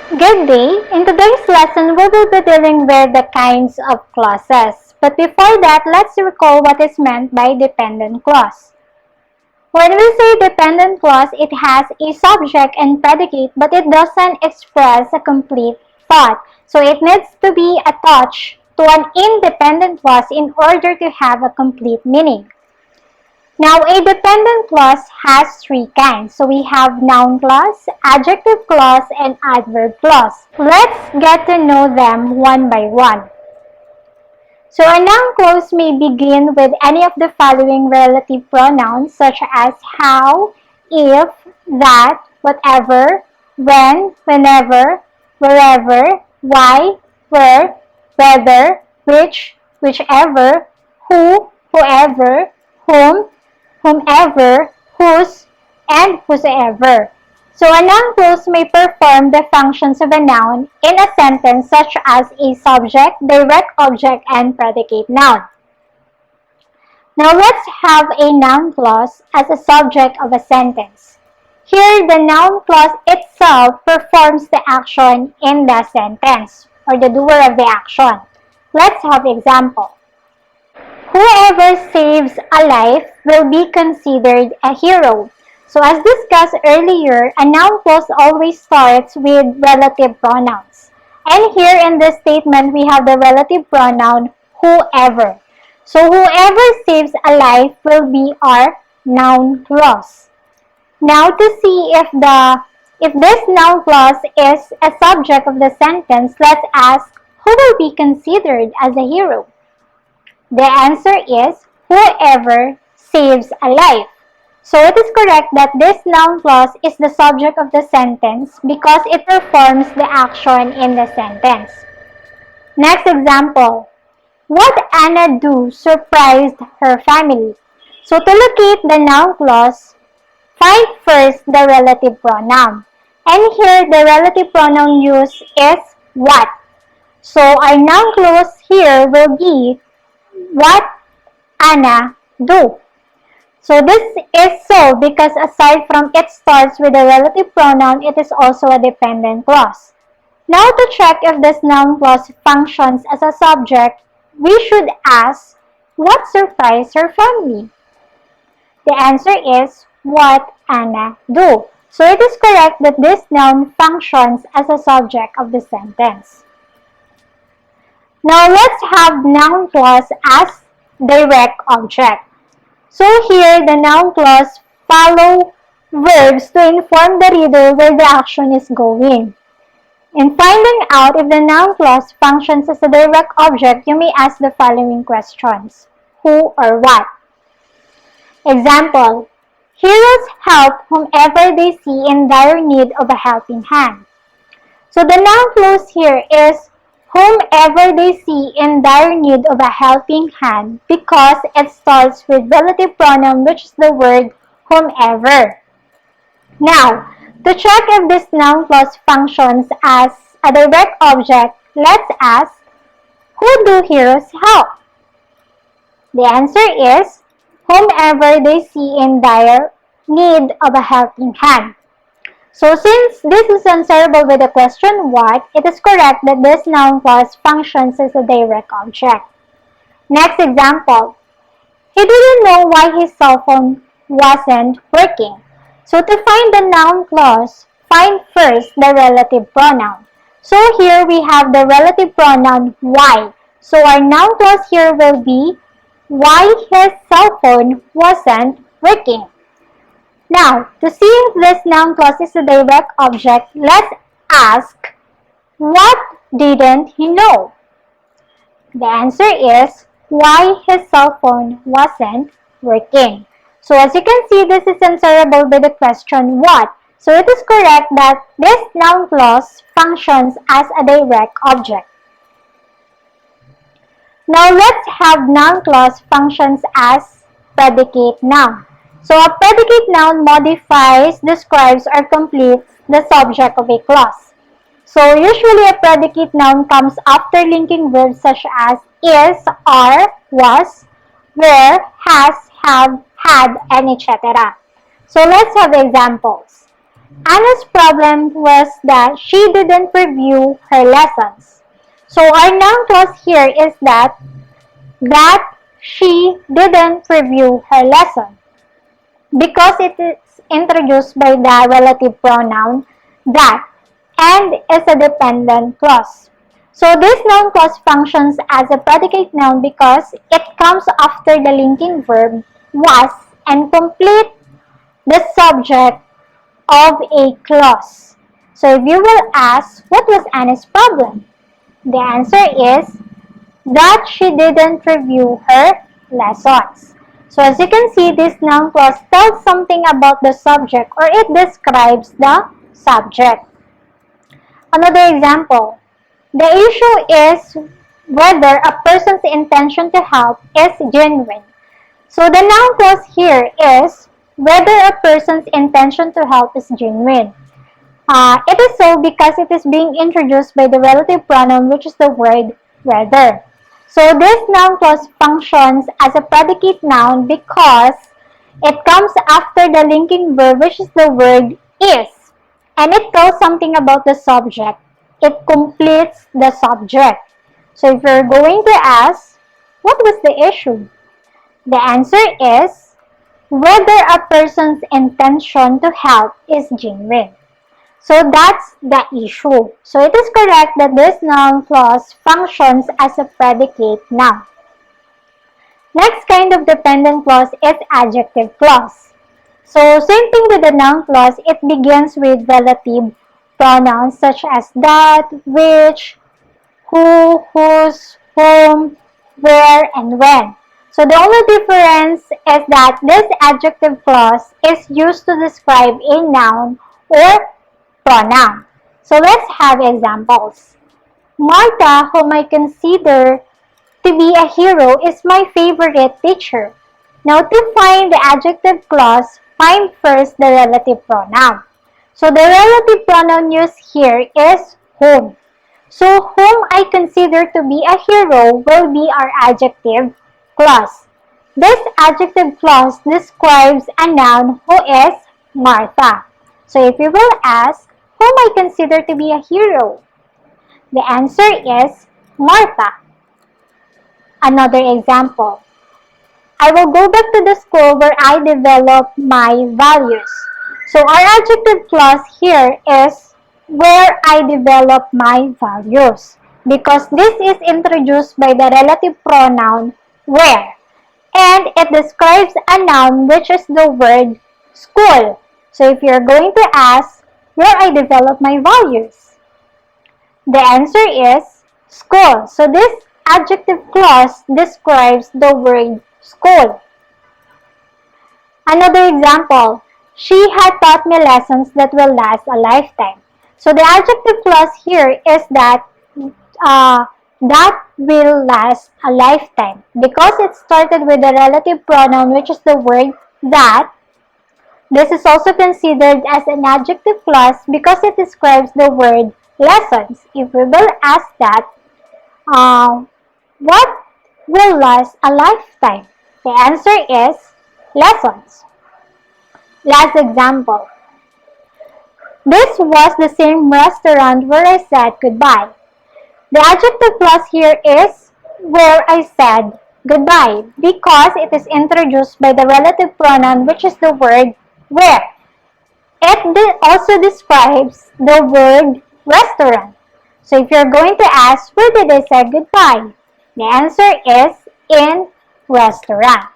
Good day! In today's lesson, we will be dealing with the kinds of clauses. But before that, let's recall what is meant by dependent clause. When we say dependent clause, it has a subject and predicate, but it doesn't express a complete thought. So it needs to be attached to an independent clause in order to have a complete meaning. Now, a dependent clause has three kinds. So we have noun clause, adjective clause, and adverb clause. Let's get to know them one by one. So a noun clause may begin with any of the following relative pronouns such as how, if, that, whatever, when, whenever, wherever, why, where, whether, which, whichever, who, whoever, whom, whomever, whose, and whosoever. So a noun clause may perform the functions of a noun in a sentence such as a subject, direct object, and predicate noun. Now let's have a noun clause as a subject of a sentence. Here, the noun clause itself performs the action in the sentence, or the doer of the action. Let's have example. Whoever saves a life will be considered a hero. So as discussed earlier, a noun clause always starts with relative pronouns. And here in this statement, we have the relative pronoun whoever. So whoever saves a life will be our noun clause. Now to see if this noun clause is a subject of the sentence, let's ask who will be considered as a hero? The answer is whoever saves a life. So it is correct that this noun clause is the subject of the sentence because it performs the action in the sentence. Next example. What Anna do surprised her family? So to locate the noun clause, find first the relative pronoun. And here the relative pronoun used is what. So our noun clause here will be what Anna do. So this is so because aside from it starts with a relative pronoun, it is also a dependent clause. Now to check if this noun clause functions as a subject, we should ask, what surprised her family? The answer is, what Anna do. So it is correct that this noun functions as a subject of the sentence. Now let's have noun clause as direct object. So here the noun clause follow verbs to inform the reader where the action is going. In finding out if the noun clause functions as a direct object, you may ask the following questions. Who or what? Example, heroes help whomever they see in dire need of a helping hand. So the noun clause here is whomever they see in dire need of a helping hand because it starts with relative pronoun which is the word whomever. Now, to check if this noun clause functions as a direct object, let's ask, who do heroes help? The answer is whomever they see in dire need of a helping hand. So since this is answerable with the question what, it is correct that this noun clause functions as a direct object. Next example. He didn't know why his cell phone wasn't working. So to find the noun clause, find first the relative pronoun. So here we have the relative pronoun why. So our noun clause here will be why his cell phone wasn't working. Now, to see if this noun clause is a direct object, let's ask, what didn't he know? The answer is, why his cell phone wasn't working. So as you can see, this is answerable by the question what. So it is correct that this noun clause functions as a direct object. Now let's have noun clause functions as predicate noun. So a predicate noun modifies, describes, or completes the subject of a clause. So usually a predicate noun comes after linking verbs such as is, are, was, were, has, have, had, and etc. So let's have examples. Anna's problem was that she didn't review her lessons. So our noun clause here is that she didn't review her lesson because it is introduced by the relative pronoun that and is a dependent clause. So this noun clause functions as a predicate noun because it comes after the linking verb was and complete the subject of a clause. So if you will ask, what was Anna's problem? The answer is that she didn't review her lessons. So as you can see, this noun clause tells something about the subject or it describes the subject. Another example, the issue is whether a person's intention to help is genuine. So the noun clause here is whether a person's intention to help is genuine. It is so because it is being introduced by the relative pronoun, which is the word whether. So this noun clause functions as a predicate noun because it comes after the linking verb, which is the word is, and it tells something about the subject. It completes the subject. So if you're going to ask, what was the issue? The answer is whether a person's intention to help is genuine. So that's the issue. So it is correct that this noun clause functions as a predicate noun. Next kind of dependent clause is adjective clause. So same thing with the noun clause, it begins with relative pronouns such as that, which, who, whose, whom, where, and when. So the only difference is that this adjective clause is used to describe a noun or pronoun. So let's have examples. Martha, whom I consider to be a hero, is my favorite teacher. Now to find the adjective clause, find first the relative pronoun. So the relative pronoun used here is whom. So whom I consider to be a hero will be our adjective clause. This adjective clause describes a noun who is Martha. So if you will ask, whom I consider to be a hero? The answer is Martha. Another example. I will go back to the school where I develop my values. So our adjective clause here is where I develop my values because this is introduced by the relative pronoun where, and it describes a noun which is the word school. So if you're going to ask where I develop my values, the answer is school. So this adjective clause describes the word school. Another example, she had taught me lessons that will last a lifetime. So the adjective clause here is that that will last a lifetime because it started with the relative pronoun which is the word that. This is also considered as an adjective clause because it describes the word lessons. If we will ask that, what will last a lifetime? The answer is lessons. Last example. This was the same restaurant where I said goodbye. The adjective clause here is where I said goodbye because it is introduced by the relative pronoun which is the word where. It also describes the word restaurant. So if you're going to ask, where did I say goodbye? The answer is in restaurant.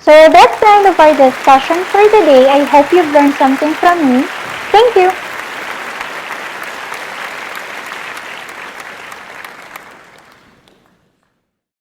So that's the end of our discussion for today. I hope you've learned something from me. Thank you.